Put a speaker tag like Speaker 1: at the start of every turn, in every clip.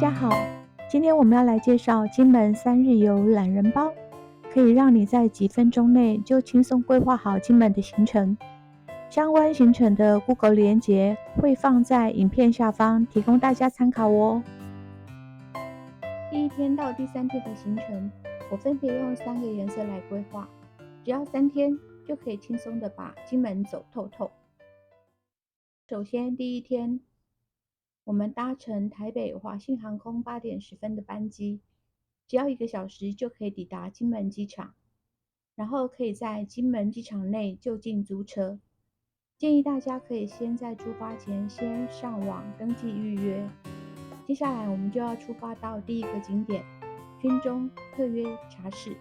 Speaker 1: 家好，今天我们要来介绍金门3日游懒人包，可以让你在几分钟内就轻松规划好金门的行程。相关行程的 Google 连结会放在影片下方，提供大家参考哦。第1天到第3天的行程，我分别用3个颜色来规划，只要3天就可以轻松的把金门走透透。首先第1天，我们搭乘台北华信航空8点10分的班机，只要1个小时就可以抵达金门机场，然后可以在金门机场内就近租车。建议大家可以先在出发前先上网登记预约。接下来我们就要出发到第1个景点军中特约茶室。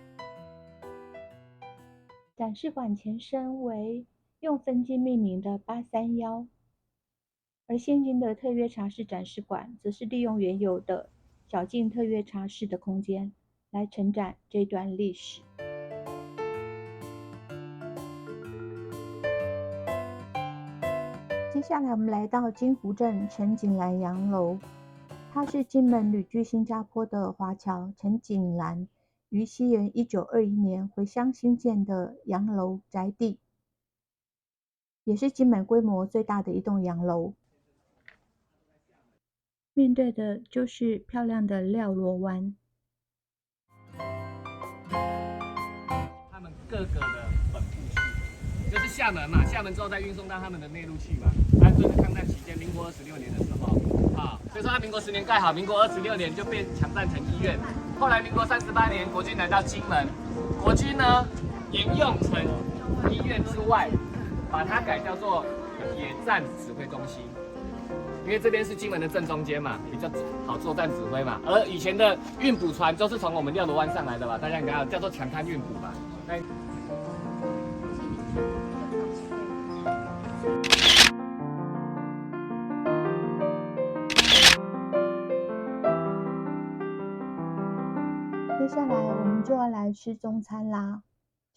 Speaker 1: 展示馆前身为用分机命名的831，而现今的特约茶室展示馆则是利用原有的小径特约茶室的空间来承展这段历史。接下来我们来到金湖镇陈景兰洋楼，它是金门旅居新加坡的华侨陈景兰于西元1921年回乡新建的洋楼宅地，也是金门规模最大的一栋洋楼。面对的就是漂亮的廖罗湾。
Speaker 2: 他们各个的本部去，就是厦门嘛，厦门之后再运送到他们的内陆去嘛。这是抗战期间，民国26年的时候，所以说他民国10年盖好，民国26年就被强占成医院。后来民国38年，国军来到金门，国军呢沿用成医院之外，把它改叫做野战指挥中心。因为这边是金门的正中间嘛，比较好作战指挥嘛。而以前的运补船都是从我们廖罗湾上来的吧，大家应该要叫做强滩运补吧。
Speaker 1: 接下来我们就要来吃中餐啦。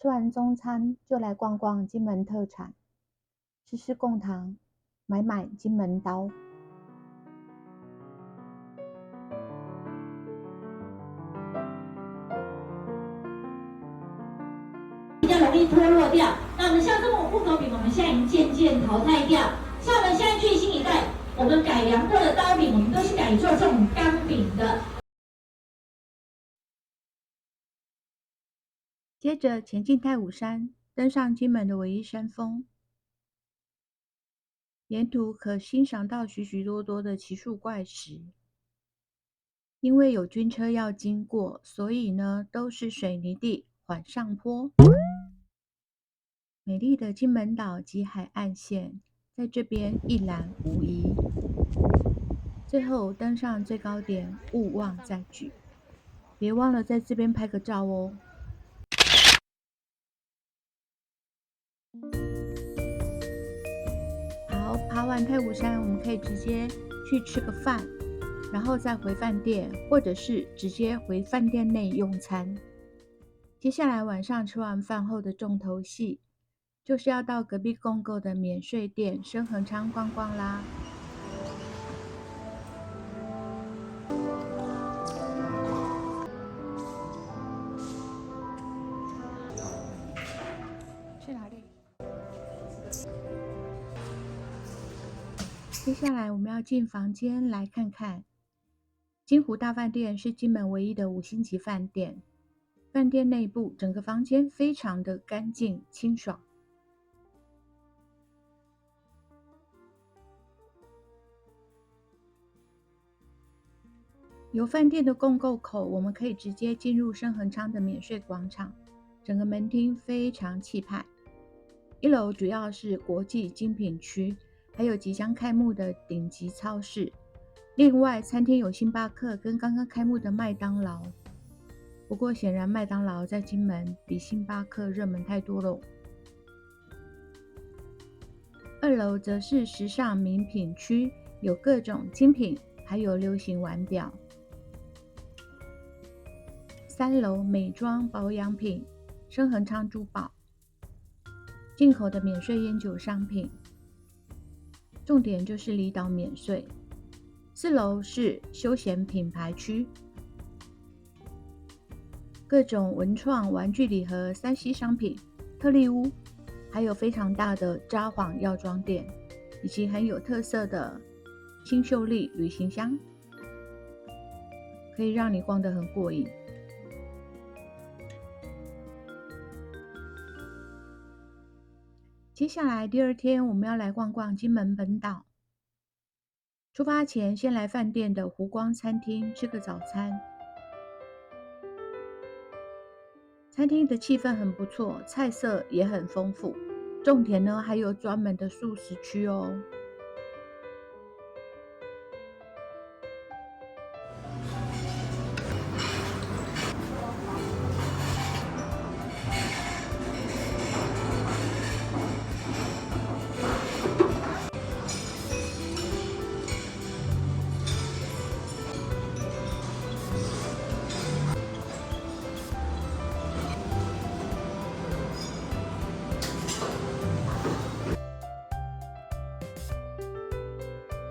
Speaker 1: 吃完中餐就来逛逛金门特产，吃吃贡糖，买买金门刀。
Speaker 3: 比较容易脱落掉。那我们像这种木头柄，我们现在已经渐渐淘汰掉。像我们现在最新一代，我们改良过的刀柄，我们都是改做这种钢柄的。
Speaker 1: 接着前进太武山，登上金门的唯一山峰，沿途可欣赏到许许多多的奇树怪石。因为有军车要经过，所以呢都是水泥地，缓上坡。美丽的金门岛及海岸线在这边一览无遗。最后登上最高点，勿忘再举，别忘了在这边拍个照哦。好，爬完太武山，我们可以直接去吃个饭，然后再回饭店，或者是直接回饭店内用餐。接下来晚上吃完饭后的重头戏，就是要到隔壁共购的免税店深恒昌逛逛啦。去哪里？接下来我们要进房间来看看。金湖大饭店是金门唯一的5星级饭店，饭店内部整个房间非常的干净清爽。由饭店的共购口，我们可以直接进入深恒昌的免税广场，整个门厅非常气派。1楼主要是国际精品区，还有即将开幕的顶级超市。另外，餐厅有星巴克跟刚刚开幕的麦当劳。不过显然麦当劳在金门比星巴克热门太多了。2楼则是时尚名品区，有各种精品，还有流行腕表。3楼美妆保养品，深恒昌珠宝，进口的免税烟酒商品，重点就是离岛免税。4楼是休闲品牌区，各种文创玩具礼盒、3C 商品、特例屋，还有非常大的札幌药妆店，以及很有特色的新秀丽旅行箱，可以让你逛得很过瘾。接下来第2天，我们要来逛逛金门本岛。出发前，先来饭店的湖光餐厅吃个早餐。餐厅的气氛很不错，菜色也很丰富，重点呢还有专门的素食区哦。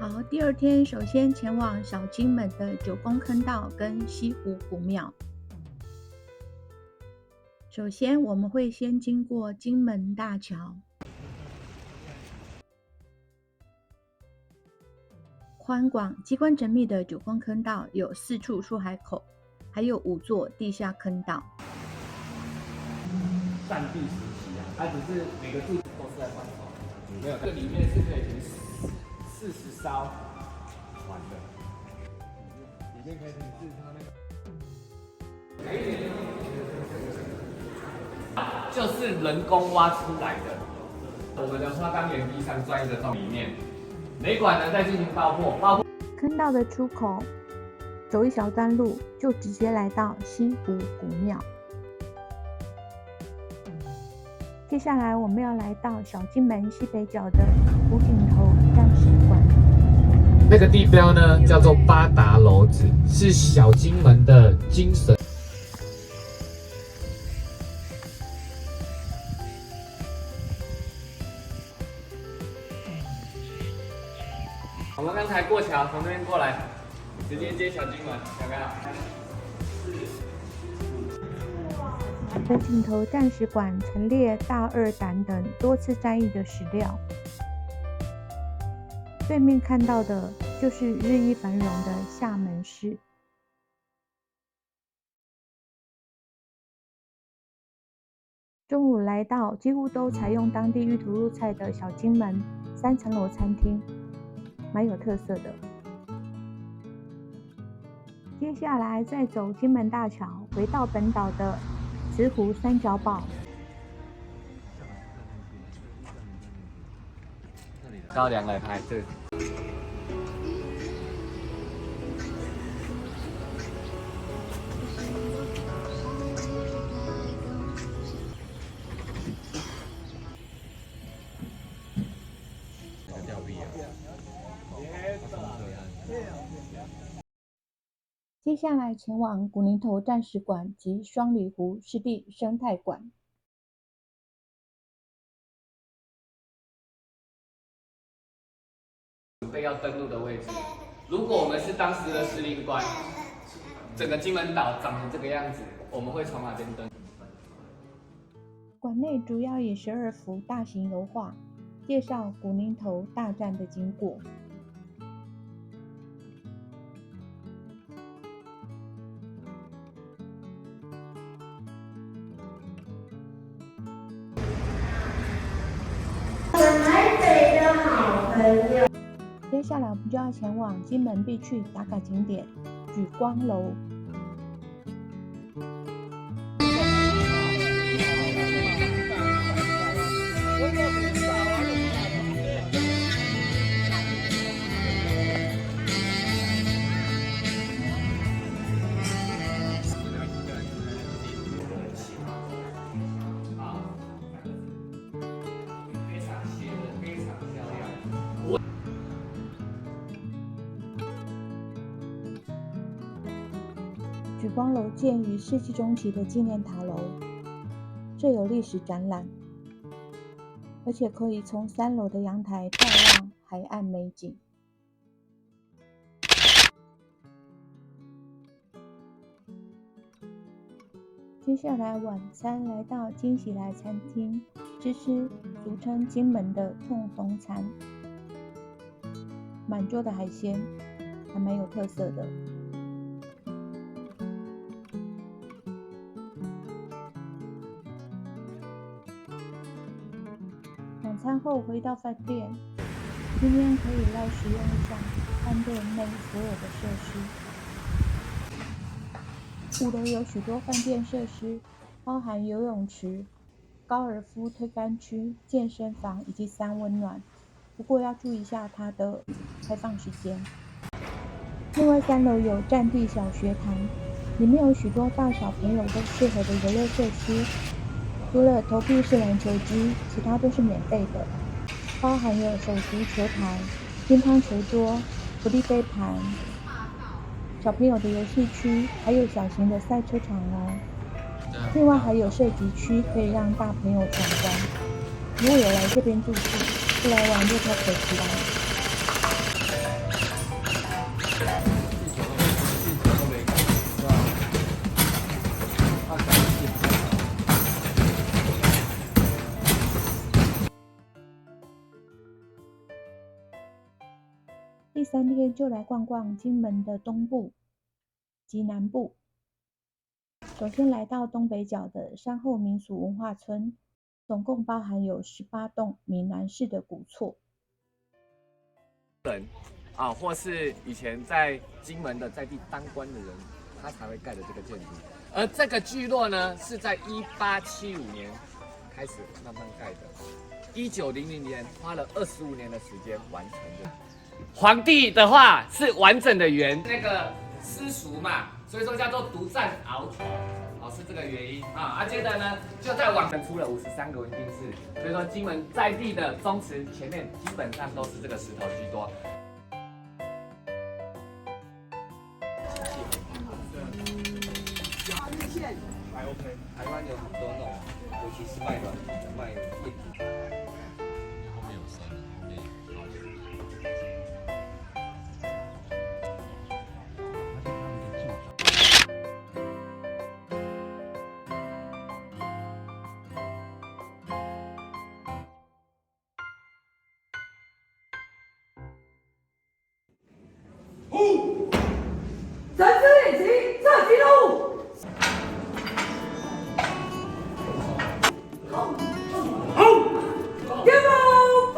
Speaker 1: 好，第2天首先前往小金门的九宫坑道跟西湖古庙。首先我们会先经过金门大桥，宽广、机关缜密的九宫坑道有4处出海口，还有5座地下坑道。
Speaker 2: 战地时期啊，它只是每个柱子都是在换头，没有，这里面是可以停40艘船的，里面可以停4艘那个。就是人工挖出来的。我们的花岗岩壁上钻一个洞里面，雷管呢再进行爆破。
Speaker 1: 坑道的出口走一小段路，就直接来到西湖古庙。接下来我们要来到小金门西北角的湖景头战史馆。
Speaker 2: 那个地标呢叫做八达楼子，是小金门的精神。我们刚才过桥，从这边过来，直接接小金门，有没有？
Speaker 1: 湖景头战史馆陈列大2胆等多次战役的史料。对面看到的就是日益繁荣的厦门市。中午来到几乎都采用当地玉土入菜的小金门3层楼餐厅，蛮有特色的。接下来再走金门大桥，回到本岛的慈湖三角堡。
Speaker 2: 高粱来拍这。
Speaker 1: 接下来前往古宁头战史馆及双里湖湿地生态馆。
Speaker 2: 准备要登陆的位置。如果我们是当时的司令官，整个金门岛长成这个样子，我们会从哪边登？
Speaker 1: 馆内主要以12幅大型油画，介绍古宁头大战的经过。
Speaker 4: 台北的好朋友。
Speaker 1: 接下来我们就要前往金门必去打卡景点举光楼。举光楼建于世纪中期的纪念塔楼，设有历史展览，而且可以从3楼的阳台眺望海岸美景。接下来晚餐来到金喜来餐厅，吃俗称金门的痛风餐，满桌的海鲜，还蛮有特色的。晚餐后回到饭店，今天可以来使用一下饭店内所有的设施。5楼有许多饭店设施，包含游泳池、高尔夫推杆区、健身房以及3温暖。不过要注意一下它的开放时间。另外3楼有占地小学堂，里面有许多大小朋友都适合的游乐设施。除了投币式篮球机，其他都是免费的，包含有手足球台、乒乓球桌、福利飞盘、小朋友的游戏区，还有小型的赛车场哦。另外还有射击区，可以让大朋友闯关。如果有来这边住宿，不来玩就太可惜了。第3天就来逛逛金门的东部及南部。首先来到东北角的山后民俗文化村，总共包含有18栋闽南式的古厝。
Speaker 2: 或是以前在金门的在地当官的人，他才会盖的这个建筑。而这个聚落呢，是在1875年开始慢慢盖的，1900年花了25年的时间完成的。皇帝的话是完整的圆，那个私塾嘛，所以说叫做独占鳌头，是这个原因啊。接着呢，就在往前出了53个文定寺，所以说金门在地的宗祠前面基本上都是这个石头居多。
Speaker 5: 还 OK， 台湾有很多那种，尤其是卖软体的、卖液体的。后面有山，后面好的。
Speaker 6: 三思练习，射击任务。天宝放。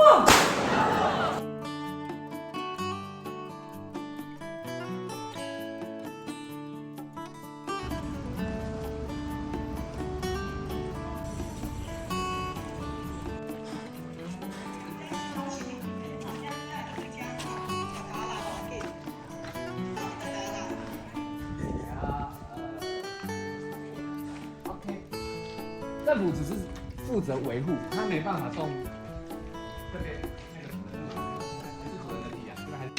Speaker 2: 政府只是负责维护，他没办法动这边那个还是可能的力量，这个还是。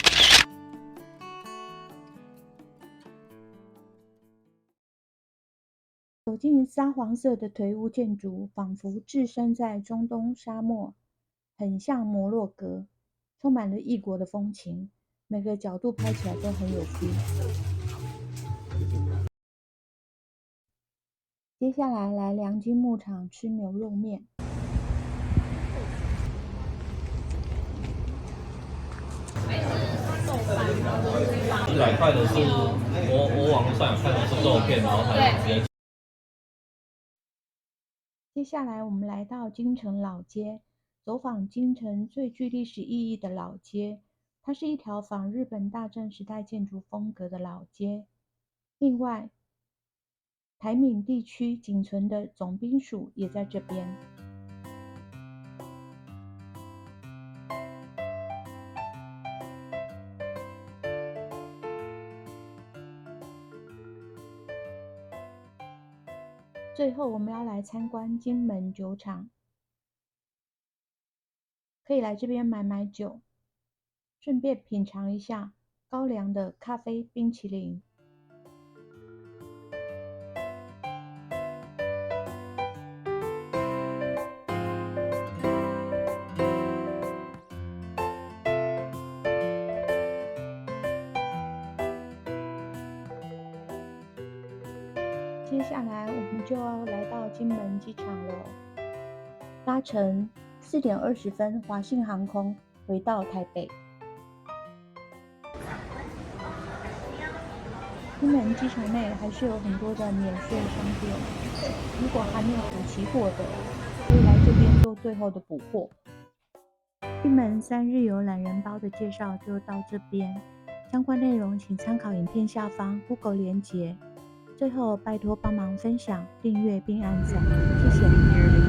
Speaker 1: 走进沙黄色的颓梧建筑，仿佛置身在中东沙漠，很像摩洛哥，充满了异国的风情，每个角度拍起来都很有 feel。接下来来良金牧场吃牛肉面。
Speaker 7: 100块的是我网络上有看的是肉片，然后它直接。
Speaker 1: 接下来我们来到京城老街，走访京城最具历史意义的老街。它是一条仿日本大正时代建筑风格的老街。另外，台闽地区仅存的总兵署也在这边。最后我们要来参观金门酒厂，可以来这边买酒，顺便品尝一下高粱的咖啡冰淇淋。接下来我们就要来到金门机场了，搭乘4点20分华信航空回到台北。金门机场内还是有很多的免税商店，如果还没有补齐货的，可以来这边做最后的补货。金门3日游懒人包的介绍就到这边，相关内容请参考影片下方 Google 连结。最后拜托帮忙分享、订阅并按赞，谢谢。